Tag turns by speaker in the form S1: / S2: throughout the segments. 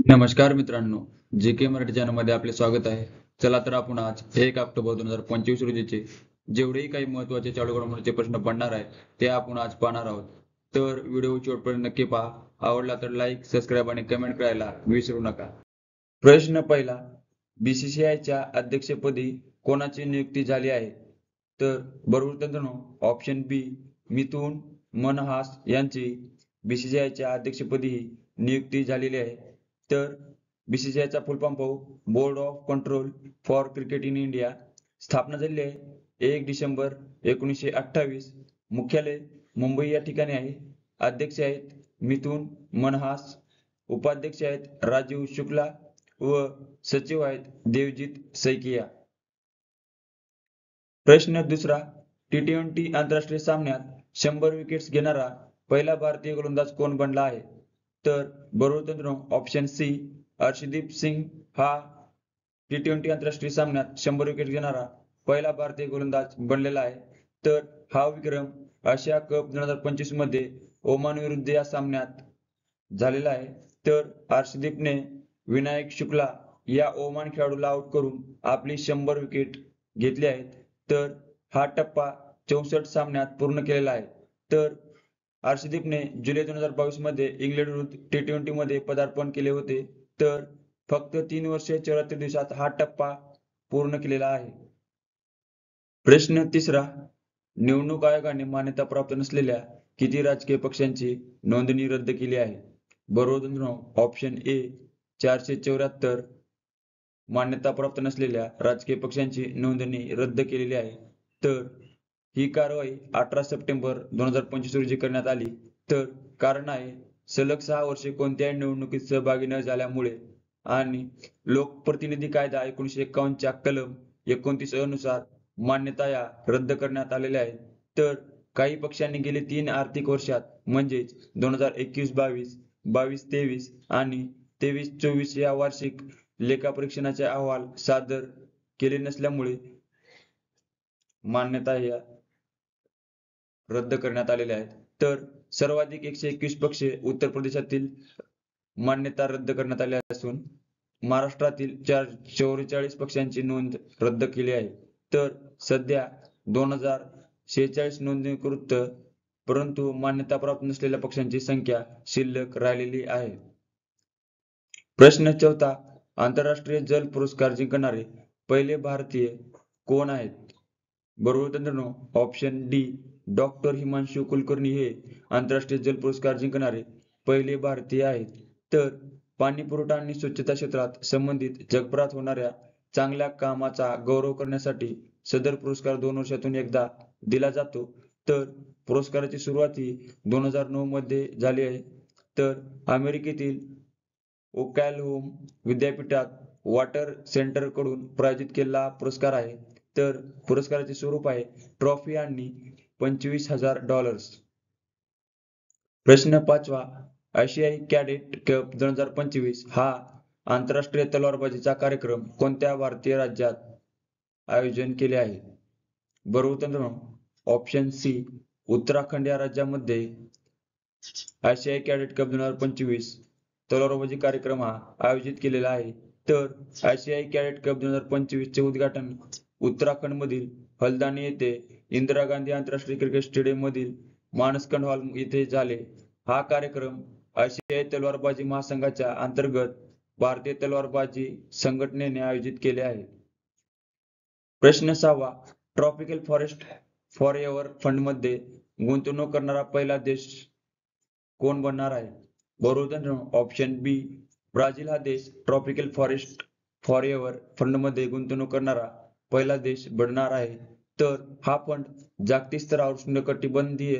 S1: नमस्कार मित्रांनो, जे के मराठी चॅनलमध्ये आपले स्वागत आहे. चला तर आपण आज 1 ऑक्टोबर 2025 रोजीचे जेवढेही काही महत्त्वाचे चालू घडामोडीचे प्रश्न पडणार आहे ते आपण आज पाहणार आहोत. तर व्हिडिओ शेवटपर्यंत नक्की पहा. आवडला तर लाईक, सबस्क्राईब आणि कमेंट करायला विसरू नका. प्रश्न पहिला, बीसीसीआयच्या अध्यक्षपदी कोणाची नियुक्ती झाली आहे? तर बरोबर मित्रांनो, ऑप्शन बी मिथुन मनहास यांची बीसीसीआयच्या अध्यक्षपदी नियुक्ती झालेली आहे. तर बीसीसीआयचा फुल फॉर्म पाहू, board of control for cricket in India. स्थापना झालेली आहे 1 डिसेंबर 1928. मुख्यालय मुंबई या ठिकाणी आहे. अध्यक्ष आहेत मिथुन मनहास, उपाध्यक्ष आहेत राजीव शुक्ला व सचिव आहेत देवजीत सैकिया. प्रश्न दुसरा, T20 आंतरराष्ट्रीय सामन्यात 100 विकेट्स घेणारा पहिला भारतीय गोलंदाज कोण बनला आहे? तर बरोबर मित्रांनो, ऑप्शन सी अर्शदीप सिंग हा T20 आंतरराष्ट्रीय सामन्यात 100 विकेट घेणारा पहिला भारतीय गोलंदाज बनलेला आहे. तर हा विक्रम आशिया कप 2025 मध्ये ओमान विरुद्ध या सामन्यात झालेला आहे. तर अर्शदीपने विनायक शुक्ला या ओमान खेळाडूला आउट करून आपली 100 विकेट घेतली आहेत. तर हा टप्पा 64 सामन्यात पूर्ण केलेला आहे. तर अर्शदीपने जुलै 2022 मध्ये इंग्लंड विरुद्ध T20 मध्ये पदार्पण केले होते. तर फक्त 3 वर्षे 74 दिवसात हा टप्पा पूर्ण केलेला आहे. प्रश्न तिसरा, निवडणूक आयोगाने मान्यता प्राप्त नसलेल्या किती राजकीय पक्षांची नोंदणी रद्द केली आहे? बरोबर मित्रांनो, ऑप्शन ए 474 मान्यता प्राप्त नसलेल्या राजकीय पक्षांची नोंदणी रद्द केलेली आहे. तर ही कारवाई 18 सप्टेंबर 2025 रोजी करण्यात आली. तर कारण आहे सलग 6 वर्षे कोणत्याही निवडणुकीत सहभागी न झाल्यामुळे आणि लोकप्रतिनिधी कायदा 1951 च्या कलम 29 अनुसार मान्यता या रद्द करण्यात आलेल्या आहेत. तर काही पक्षांनी गेली 3 आर्थिक वर्षात म्हणजेच 2021-22, 22-23 आणि 23-24 या वार्षिक लेखापरीक्षणाचे अहवाल सादर केले नसल्यामुळे मान्यता या रद्द करण्यात आलेल्या आहेत. तर सर्वाधिक 121 पक्ष उत्तर प्रदेशातील मान्यता रद्द करण्यात आली असून महाराष्ट्रातील 44 पक्षांची नोंद रद्द केली आहे. तर सध्या 2046 नोंदणीकृत परंतु मान्यता प्राप्त नसलेल्या पक्षांची संख्या शिल्लक राहिलेली आहे. प्रश्न चौथा, आंतरराष्ट्रीय जल पुरस्कार जिंकणारे पहिले भारतीय कोण आहेत? बरोबर मित्रांनो, option D doctor Himanshu Kulkarni हे आंतरराष्ट्रीय जल पुरस्कार जिंकणारे पहिले भारतीय आहेत. तर पाणी पुरवठा आणि स्वच्छता क्षेत्रात संबंधित जगभरात होणाऱ्या चांगल्या कामाचा गौरव करण्यासाठी सदर पुरस्कार 2 वर्षातून एकदा दिला जातो. तर पुरस्काराची सुरुवात ही 2009 मध्ये झाली आहे. तर अमेरिकेतील ओक्लाहोमा विद्यापीठात वॉटर सेंटर कडून प्रायोजित केलेला पुरस्कार आहे. तर पुरस्काराचे स्वरूप आहे ट्रॉफी आणि $25,000. प्रश्न पाचवा, आशियाई कॅडेट कप 2025 हा आंतरराष्ट्रीय तलवारबाजीचा कार्यक्रम कोणत्या भारतीय राज्यात आयोजन केले आहे? बरोबर मित्रांनो, ऑप्शन सी उत्तराखंड या राज्यामध्ये आशियाई कॅडेट कप 2025 तलवारबाजी कार्यक्रम हा आयोजित केलेला आहे. तर आशियाई कॅडेट कप 2025 चे उद्घाटन उत्तराखंडमधील हल्द्वानी येथे इंदिरा गांधी आंतरराष्ट्रीय क्रिकेट स्टेडियम मधील मानसखंड हॉल येथे झाले. हा कार्यक्रम आशियाई तलवारबाजी महासंघाच्या अंतर्गत भारतीय तलवारबाजी संघटनेने आयोजित केले आहे. प्रश्न सहावा, ट्रॉपिकल फॉरेस्ट फॉरएव्हर फंडमध्ये गुंतवणूक करणारा पहिला देश कोण बनणार आहे? बरोबर, ऑप्शन बी ब्राझील हा देश ट्रॉपिकल फॉरेस्ट फॉरएव्हर फंडमध्ये गुंतवणूक करणारा पहिला देश बनणार आहे. तर हा फंड जागतिक स्तरावर उष्णकटिबंधीय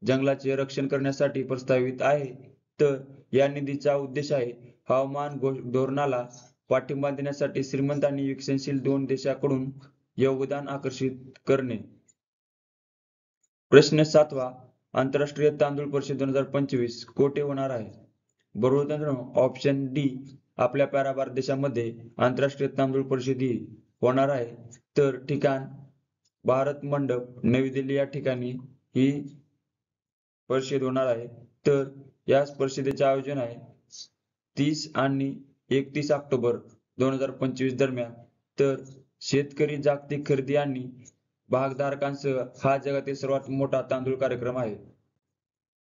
S1: जंगलाचे रक्षण करण्यासाठी प्रस्तावित आहे. तर या निधीचा उद्देश आहे हवामान धोरणाला पाठिंबा देण्यासाठी श्रीमंत आणि विकसनशील 2 देशांकडून योगदान आकर्षित करणे. प्रश्न सातवा, आंतरराष्ट्रीय तांदूळ परिषद 2025 कोठे होणार आहे? बरोबर मित्रांनो, ऑप्शन डी आपल्या प्यारा भारत देशामध्ये आंतरराष्ट्रीय तांदूळ परिषद ही होणार आहे. तर ठिकाण भारत मंडप नवी दिल्ली या ठिकाणी ही परिषद होणार आहे. तर या परिषदेचे आयोजन आहे 30 आणि 31 ऑक्टोबर 2025 दरम्यान. तर शेतकरी जागतिक खरेदी आणि भागधारकांसह हा जगातील सर्वात मोठा तांदूळ कार्यक्रम आहे.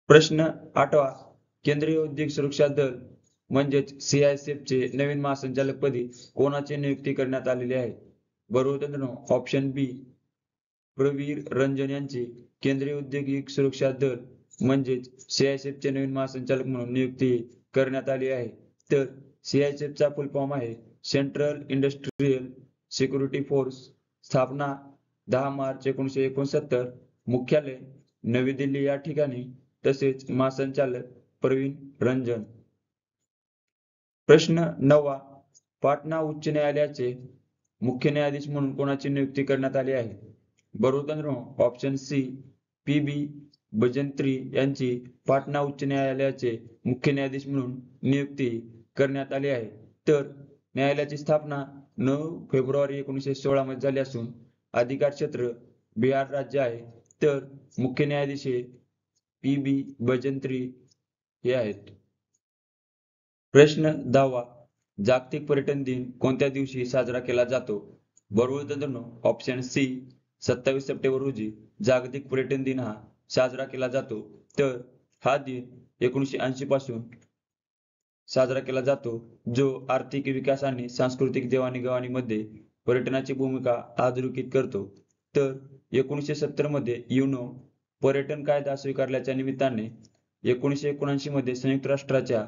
S1: प्रश्न 8वा. केंद्रीय उद्योग सुरक्षा दल म्हणजेच CISFचे नवीन महासंचालकपदी कोणाची नियुक्ती करण्यात आलेली आहे? बरोबर मित्रांनो, ऑप्शन बी प्रवीर रंजन यांची केंद्रीय औद्योगिक सुरक्षा दल म्हणजेच CISFचे नवीन महासंचालक म्हणून नियुक्ती करण्यात आली आहे. तर CISFचा फुल फॉर्म आहे सेंट्रल इंडस्ट्रियल सिक्युरिटी फोर्स. स्थापना 10 मार्च 1969. मुख्यालय नवी दिल्ली या ठिकाणी. तसेच महासंचालक प्रवीण रंजन. प्रश्न 9वा. पाटणा उच्च न्यायालयाचे मुख्य न्यायाधीश म्हणून कोणाची नियुक्ती करण्यात आली आहे? बरोबर मित्रांनो, ऑप्शन सी PB भजंत्री यांची पाटणा उच्च न्यायालयाचे मुख्य न्यायाधीश म्हणून नियुक्ती करण्यात आली आहे. तर न्यायालयाची स्थापना 9 फेब्रुवारी 1916 मध्ये झाली असून अधिकार क्षेत्र बिहार राज्य आहे. तर मुख्य न्यायाधीश हे PB भजंत्री हे आहेत. प्रश्न 10वा. जागतिक पर्यटन दिन कोणत्या दिवशी साजरा केला जातो? बरोबर मित्रांनो, ऑप्शन सी 27 सप्टेंबर रोजी जागतिक पर्यटन दिन हा साजरा केला जातो. तर हा दिन 1980 पासून साजरा केला जातो, जो आर्थिक विकास आणि सांस्कृतिक देवाणघेवाणीमध्ये पर्यटनाची भूमिका अधोरेखित करतो. तर 1970 मध्ये युनो पर्यटन कायदा स्वीकारल्याच्या निमित्ताने 1979 मध्ये संयुक्त राष्ट्राच्या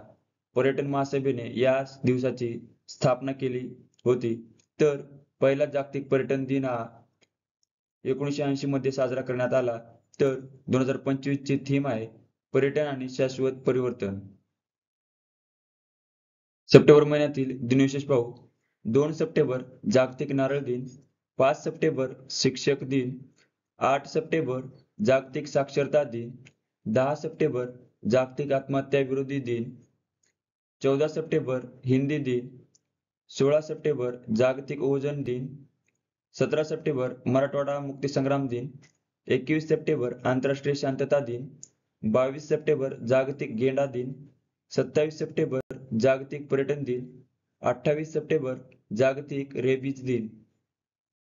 S1: पर्यटन महासभेने या दिवसाची स्थापना केली होती. तर पहिला जागतिक पर्यटन दिन हा 1980 मध्ये साजरा करण्यात आला. तर 2025 ची थीम आहे पर्यटन आणि शाश्वत परिवर्तन. सप्टेंबर महिन्यातील दिनविशेष पाहू. 2 सप्टेंबर जागतिक नारळ दिन. 5 सप्टेंबर शिक्षक दिन. 8 सप्टेंबर जागतिक साक्षरता दिन. 10 सप्टेंबर जागतिक आत्महत्या विरोधी दिन. 14 सप्टेंबर हिंदी दिन. 16 सप्टेंबर जागतिक ओझोन दिन. 17 सप्टेंबर मराठवाडा मुक्तीसंग्राम दिन. 21 सप्टेंबर आंतरराष्ट्रीय शांतता दिन. 22 सप्टेंबर जागतिक गेंडा दिन. 27 सप्टेंबर जागतिक पर्यटन दिन. 28 सप्टेंबर जागतिक रेबीज दिन.